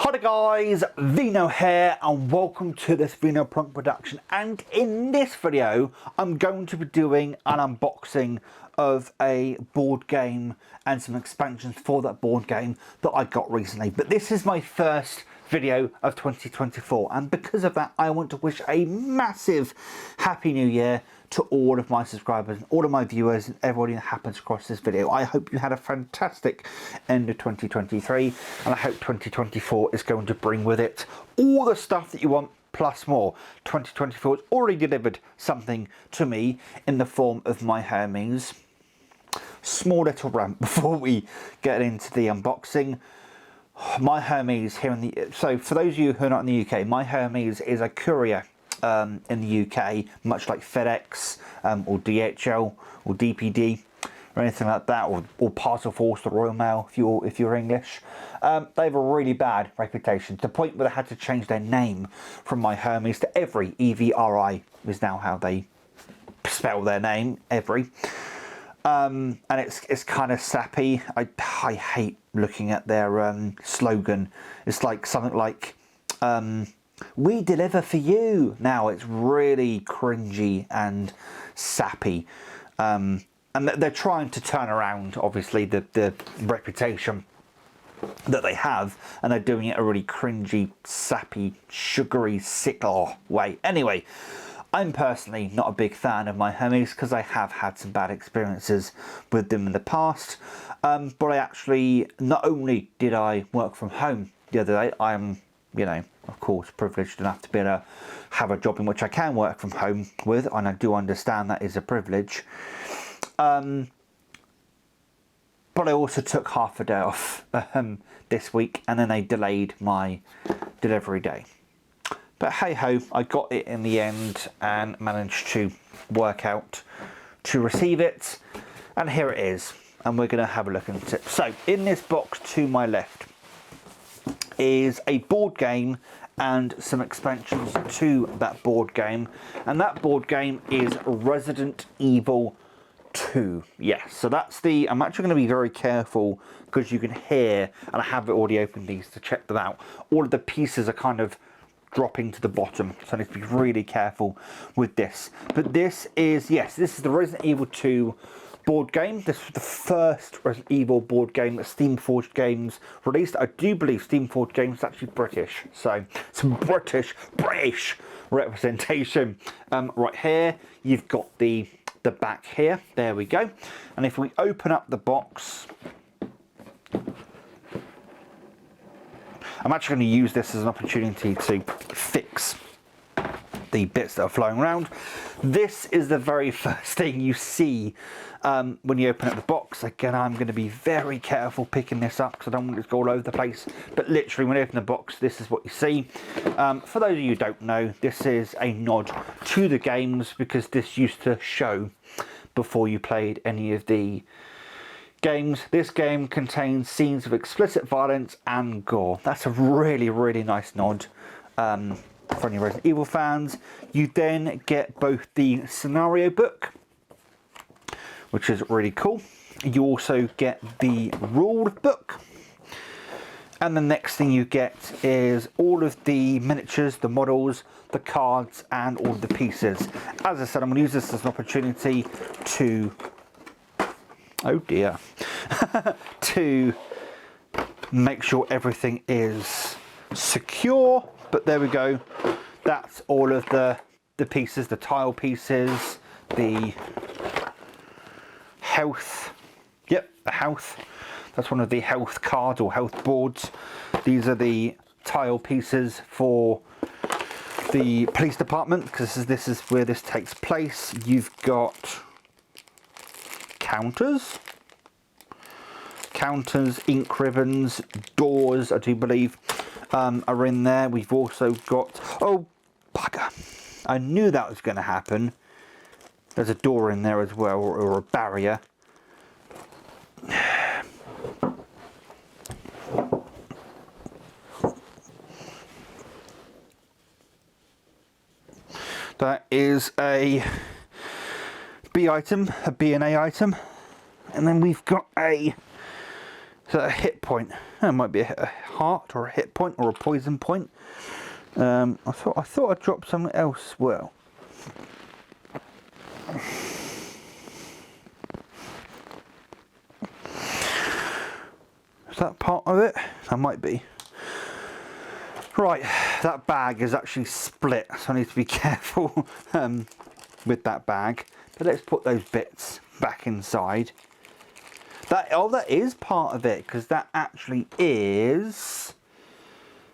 Hi guys, Vino here and welcome to this Vino Plunk production, and in this video I'm going to be doing an unboxing of a board game and some expansions for that board game that I got recently. But this is my first video of 2024, and because of that I want to wish a massive happy new year to all of my subscribers and all of my viewers and everybody that happens across this video. I hope you had a fantastic end of 2023, and I hope 2024 is going to bring with it all the stuff that you want plus more. 2024 has already delivered something to me in the form of my Hermes. Small little rant before we get into the unboxing. My Hermes here in the... So for those of you who are not in the UK, my Hermes is a courier in the UK, much like FedEx or DHL or DPD or anything like that, or Parcel Force, the Royal Mail if you're English. They have a really bad reputation, to the point where they had to change their name from my Hermes to Every. EVRI is now how they spell their name, Every. And it's kind of sappy. I hate looking at their slogan. It's like something like we deliver for you. Now it's really cringy and sappy, and they're trying to turn around obviously the reputation that they have, and they're doing it a really cringy, sappy, sugary, sick way. Anyway, I'm personally not a big fan of my Hermes because I have had some bad experiences with them in the past, but I actually, not only did I work from home the other day, I'm, you know, of course, privileged enough to be able to have a job in which I can work from home with, and I do understand that is a privilege. But I also took half a day off this week, and then they delayed my delivery day. But hey ho, I got it in the end and managed to work out to receive it, and here it is, and we're going to have a look at it. So in this box to my left is a board game and some expansions to that board game, and that board game is Resident Evil 2. Yes, so that's the... I'm actually going to be very careful because you can hear, and I have already opened these to check them out, all of the pieces are kind of dropping to the bottom, so I need to be really careful with this. But this is, yes, this is the Resident Evil 2 board game. This was the first Resident Evil board game that Steamforged Games released. I do believe Steamforged Games is actually British, so some British representation. Right here, you've got the back here. There we go. And if we open up the box, I'm actually going to use this as an opportunity to fix the bits that are flowing around. This is the very first thing you see when you open up the box. Again, I'm going to be very careful picking this up because I don't want it to go all over the place. But literally, when you open the box, this is what you see. For those of you who don't know, this is a nod to the games, because this used to show before you played any of the games. This game contains scenes of explicit violence and gore. That's a really, really nice nod. For any Resident Evil fans. You then get both the scenario book, which is really cool. You also get the rule book, and the next thing you get is all of the miniatures, the models, the cards, and all of the pieces. As I said, I'm going to use this as an opportunity to, oh dear, to make sure everything is secure. But there we go. That's all of the pieces, the tile pieces, the health. Yep, the health. That's one of the health cards or health boards. These are the tile pieces for the police department, because this is where this takes place. You've got counters, ink ribbons, doors, I do believe, are in there. We've also got, oh bugger, I knew that was going to happen. There's a door in there as well, or a barrier. That is a B item, a B and A item, and then we've got a hit point. That might be a heart or a hit point or a poison point. I thought I'd drop something else. Well, is that part of it? That might be. Right, that bag is actually split, so I need to be careful with that bag. But let's put those bits back inside. That is part of it, because that actually is,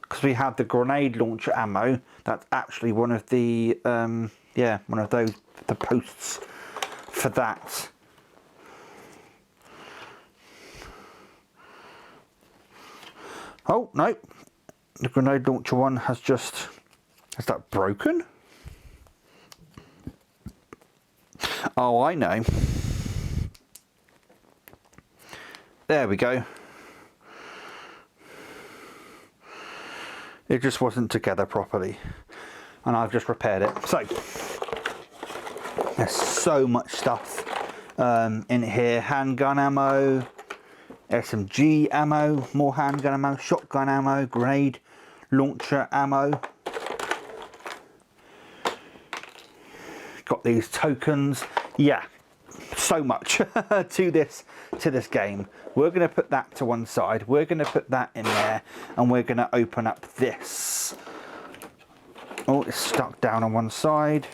because we have the grenade launcher ammo. That's actually one of the yeah, one of those, the posts for that. Oh no, the grenade launcher one has just, is that broken? Oh, I know. There we go. It just wasn't together properly, and I've just repaired it. So there's so much stuff in here. Handgun ammo, SMG ammo, more handgun ammo, shotgun ammo, grenade launcher ammo. Got these tokens. Yeah, so much to this game. We're going to put that to one side. We're going to put that in there, and we're going to open up this. Oh, it's stuck down on one side,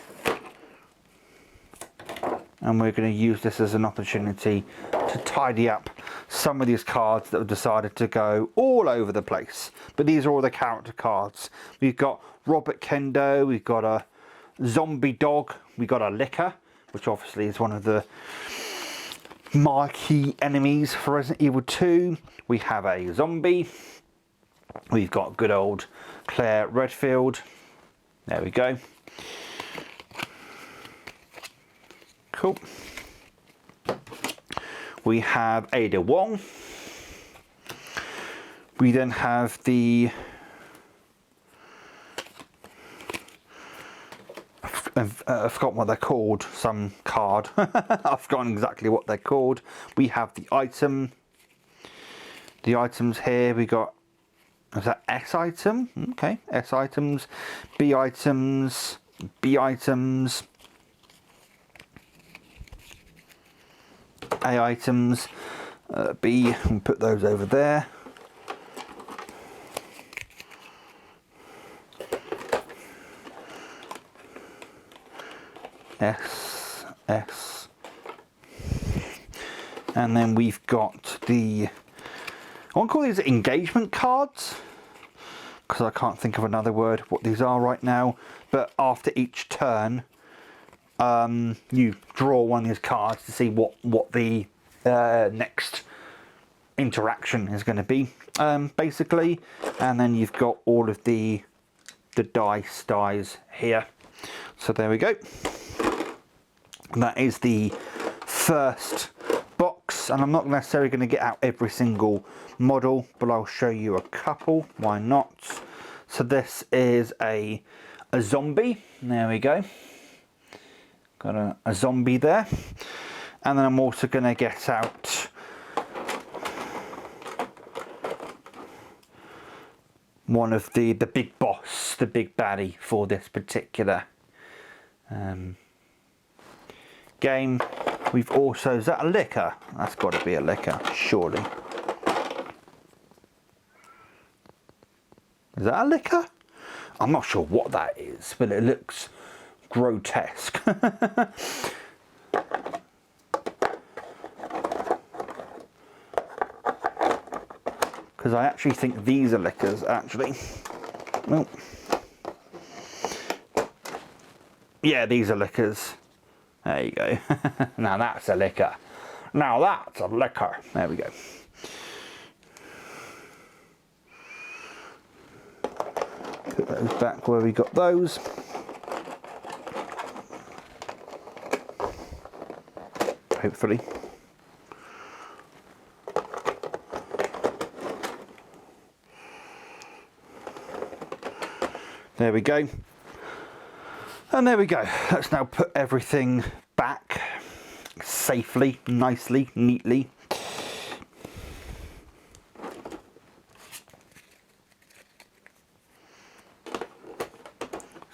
and we're going to use this as an opportunity to tidy up some of these cards that have decided to go all over the place. But these are all the character cards. We've got Robert Kendo, we've got a zombie dog, we've got a licker, which obviously is one of the marquee enemies for Resident Evil 2. We have a zombie. We've got good old Claire Redfield. There we go. Cool. We have Ada Wong. We then have the I've forgotten what they're called, some card. I've forgotten exactly what they're called. We have the item. The items here, we got, is that S item? Okay, S items, B items, B items, A items, B, and put those over there. S, S, and then we've got the, I want to call these engagement cards, because I can't think of another word what these are right now, but after each turn you draw one of these cards to see what the next interaction is going to be, basically. And then you've got all of the dice here. So there we go. And that is the first box, and I'm not necessarily going to get out every single model, but I'll show you a couple. Why not? So this is a zombie. There we go. Got a zombie there. And then I'm also going to get out one of the big boss, the big baddie for this particular game. We've also, is that a licker? That's got to be a licker, surely. Is that a licker? I'm not sure what that is, but it looks grotesque. Because I actually think these are lickers, actually. Well, yeah, these are lickers. There you go. Now that's a licker. Now that's a licker. There we go. Put those back where we got those. Hopefully. There we go. And there we go. Let's now put everything back safely, nicely, neatly.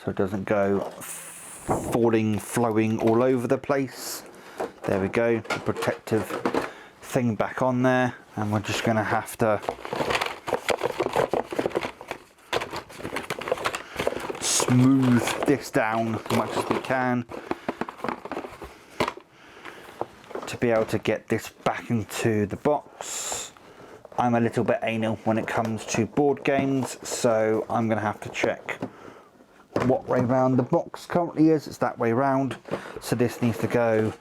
so it doesn't go falling, flowing all over the place. There we go, the protective thing back on there, and we're just going to have to smooth this down as much as we can to be able to get this back into the box. I'm a little bit anal when it comes to board games, so I'm going to have to check what way round the box currently is. It's that way round, so this needs to go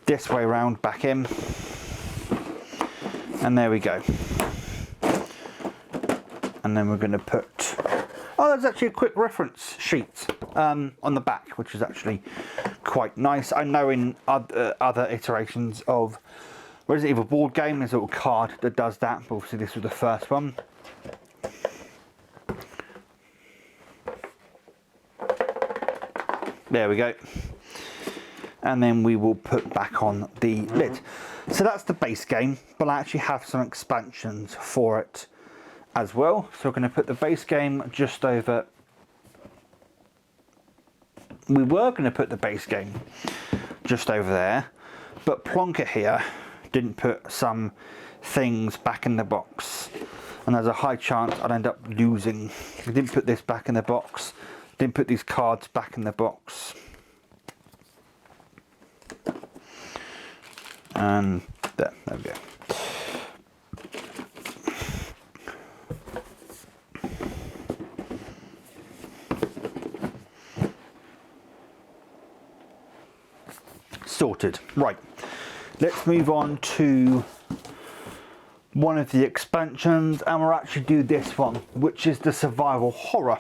this way round back in, and there we go. And then we're going to put, oh, there's actually a quick reference sheet on the back, which is actually quite nice. I know in other iterations of Resident Evil board game there's a little card that does that, but obviously this was the first one. There we go. And then we will put back on the lid. So that's the base game, but I actually have some expansions for it as well. So we're going to put the base game just over. We were going to put the base game just over there, but Plonker here didn't put some things back in the box, and there's a high chance I'd end up losing. We didn't put this back in the box, didn't put these cards back in the box, and there we go. Sorted. Right, let's move on to one of the expansions, and we'll actually do this one, which is the survival horror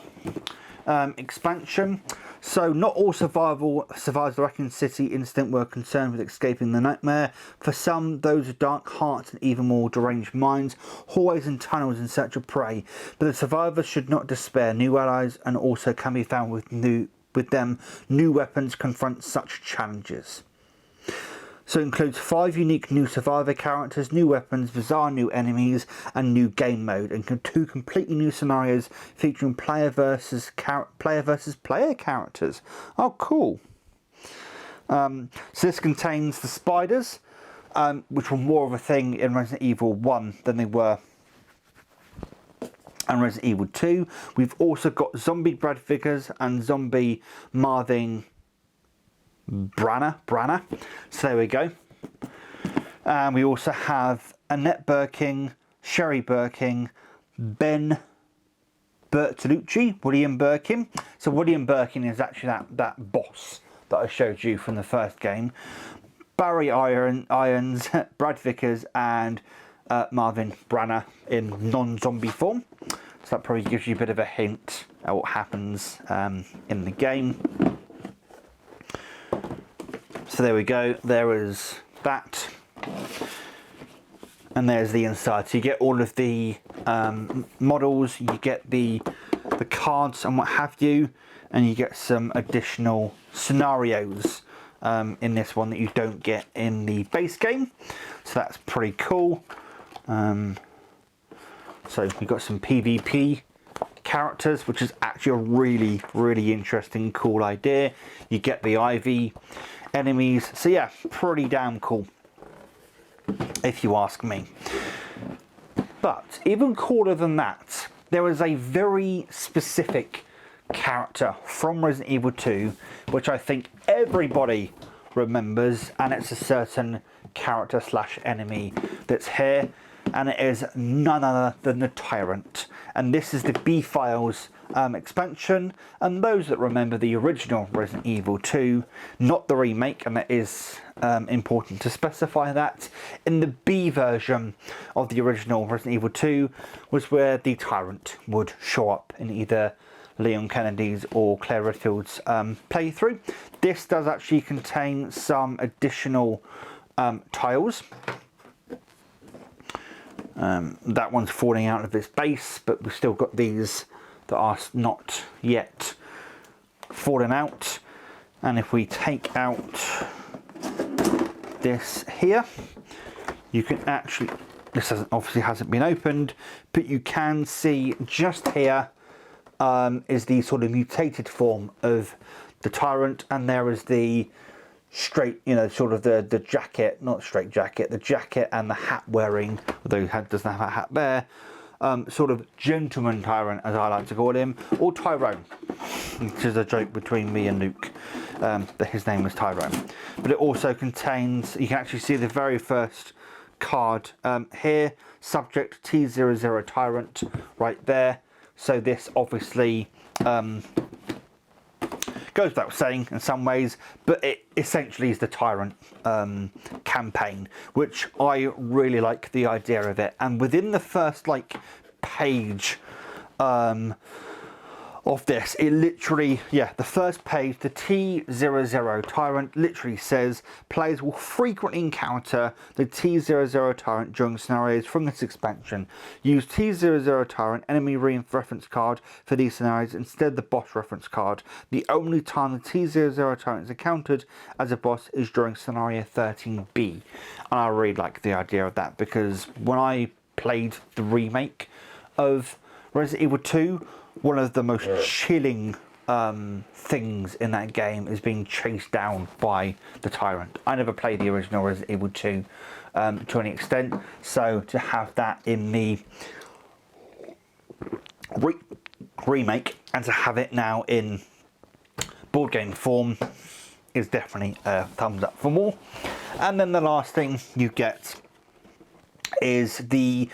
expansion. So not all survivors of the Raccoon City incident were concerned with escaping the nightmare. For some, those with dark hearts and even more deranged minds, hallways and tunnels in search of prey. But the survivors should not despair. New allies and also can be found with them new weapons confront such challenges. So it includes 5 unique new survivor characters, new weapons, bizarre new enemies, and new game mode, and 2 completely new scenarios featuring player versus player characters. Oh, cool. So this contains the spiders, which were more of a thing in Resident Evil 1 than they were in Resident Evil 2. We've also got zombie Brad Vickers and zombie Marvin Branner. So there we go. And we also have Annette Birkin, Sherry Birkin, Ben Bertolucci, William Birkin. So William Birkin is actually that boss that I showed you from the first game. Barry Irons, Brad Vickers, and Marvin Branner in non-zombie form. So that probably gives you a bit of a hint at what happens in the game. So there we go, there is that, and there's the inside. So you get all of the models, you get the cards and what have you, and you get some additional scenarios in this one that you don't get in the base game. So that's pretty cool. So we've got some PvP characters, which is actually a really interesting, cool idea. You get the Ivy enemies, so yeah, pretty damn cool if you ask me. But even cooler than that, there is a very specific character from Resident Evil 2 which I think everybody remembers, and it's a certain character slash enemy that's here, and it is none other than the Tyrant. And this is the B-Files expansion, and those that remember the original Resident Evil 2, not the remake, and it is important to specify that, in the B version of the original Resident Evil 2 was where the Tyrant would show up in either Leon Kennedy's or Claire Redfield's playthrough. This does actually contain some additional tiles. That one's falling out of its base, but we've still got these that are not yet fallen out. And if we take out this here, you can actually, this obviously hasn't been opened, but you can see just here is the sort of mutated form of the Tyrant, and there is the straight, you know, sort of the jacket, not straight jacket, the jacket and the hat wearing, although he doesn't have a hat there, sort of gentleman Tyrant, as I like to call him, or Tyrone, which is a joke between me and Luke, that his name is Tyrone. But it also contains, you can actually see the very first card here, subject T00 Tyrant right there. So this obviously goes without saying in some ways, but it essentially is the Tyrant campaign, which I really like the idea of it. And within the first like page of this, it literally, yeah, the first page, the T00 Tyrant literally says players will frequently encounter the T00 Tyrant during scenarios from this expansion. Use T00 Tyrant enemy reference card for these scenarios instead of the boss reference card. The only time the T00 Tyrant is encountered as a boss is during scenario 13B. And I really like the idea of that, because when I played the remake of Resident Evil 2, one of the most chilling things in that game is being chased down by the Tyrant. I never played the original Resident Evil 2 to any extent, so to have that in the remake and to have it now in board game form is definitely a thumbs up for more. And then the last thing you get is the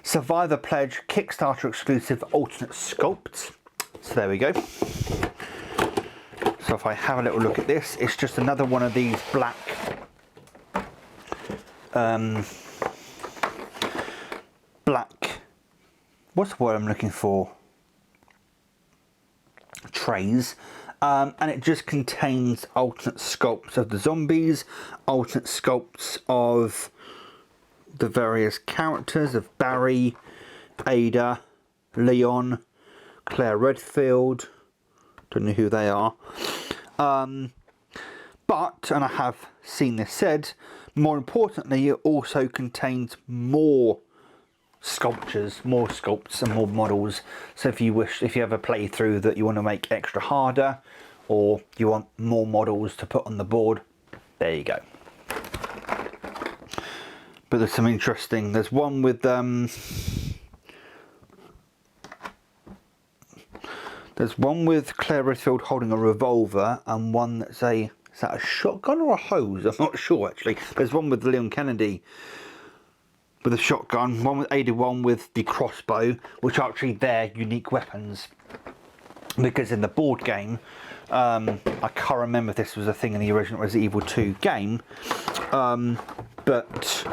Survivor Pledge Kickstarter exclusive alternate sculpts. So there we go. So if I have a little look at this, it's just another one of these black what's the word I'm looking for? Trays. And it just contains alternate sculpts of the zombies, alternate sculpts of the various characters of Barry, Ada, Leon, Claire Redfield, don't know who they are. But, and I have seen this said, more importantly, it also contains more sculptures, more sculpts and more models. So if you have a playthrough that you want to make extra harder, or you want more models to put on the board, there you go. But there's some interesting, there's one with Claire Redfield holding a revolver, and one that's is that a shotgun or a hose? I'm not sure actually. There's one with Leon Kennedy with a shotgun, one with Ada, one with the crossbow, which are actually their unique weapons. Because in the board game, I can't remember if this was a thing in the original Resident Evil 2 game, but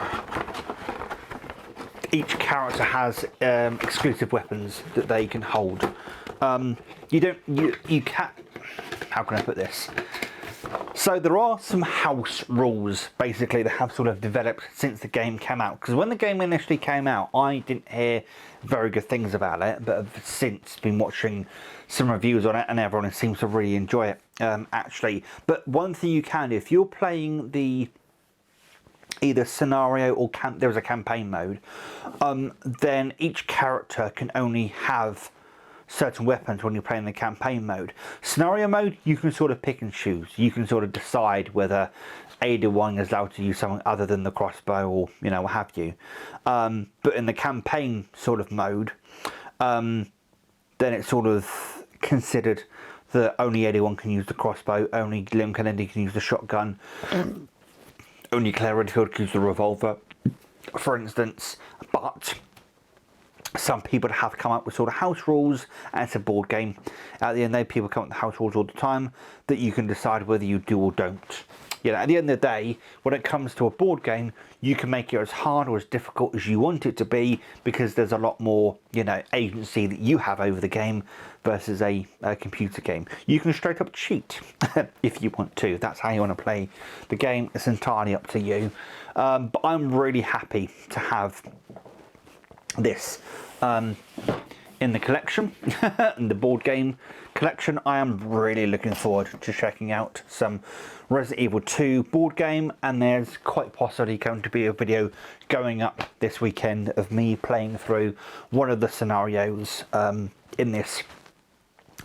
each character has exclusive weapons that they can hold. You can't, how can I put this? So there are some house rules basically that have sort of developed since the game came out, because when the game initially came out I didn't hear very good things about it, but have since been watching some reviews on it and everyone seems to really enjoy it actually. But one thing you can do, if you're playing the either scenario or there's a campaign mode, then each character can only have certain weapons when you're playing the campaign mode. Scenario mode, you can sort of pick and choose. You can sort of decide whether Ada Wong is allowed to use something other than the crossbow, or you know, what have you. But in the campaign sort of mode, then it's sort of considered that only Ada Wong can use the crossbow, only Leon Kennedy can use the shotgun, only Claire Redfield can use the revolver, for instance. But some people have come up with sort of house rules, and it's a board game. At the end of the day, people come up with house rules all the time that you can decide whether you do or don't. You know, at the end of the day, when it comes to a board game, you can make it as hard or as difficult as you want it to be, because there's a lot more, you know, agency that you have over the game versus a computer game. You can straight up cheat if you want to. That's how you want to play the game. It's entirely up to you. But I'm really happy to have this in the collection, in the board game collection. I am really looking forward to checking out some Resident Evil 2 board game, and there's quite possibly going to be a video going up this weekend of me playing through one of the scenarios in this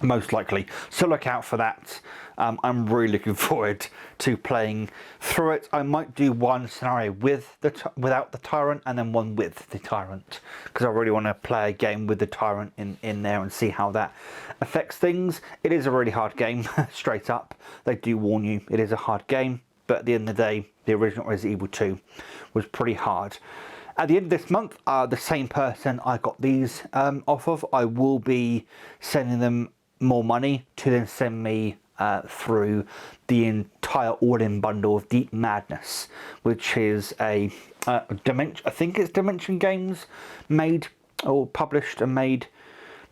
most likely. So look out for that. I'm really looking forward to playing through it. I might do one scenario with without the tyrant, and then one with the tyrant, because I really want to play a game with the tyrant in there and see how that affects things. It is a really hard game, straight up. They do warn you it is a hard game, but at the end of the day, the original Resident Evil 2 was pretty hard. At the end of this month, the same person I got these off of, I will be sending them more money to then send me through the entire all-in bundle of Deep Madness, which is a Dimension, I think it's Dimension Games made or published and made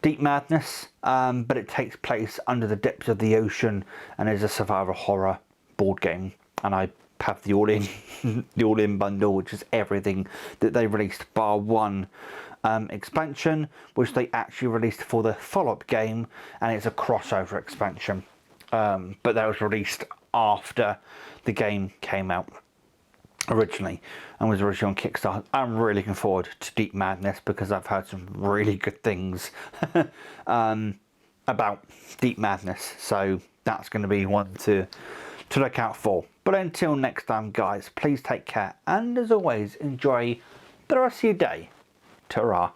Deep Madness, but it takes place under the depths of the ocean and is a survival horror board game. And I have the all-in the all-in bundle, which is everything that they released bar one expansion, which they actually released for the follow-up game, and it's a crossover expansion, but that was released after the game came out originally and was originally on Kickstarter. I'm really looking forward to Deep Madness because I've heard some really good things about Deep Madness, so that's going to be one to look out for. But until next time, guys, please take care, and as always, enjoy the rest of your day. Ta-ra.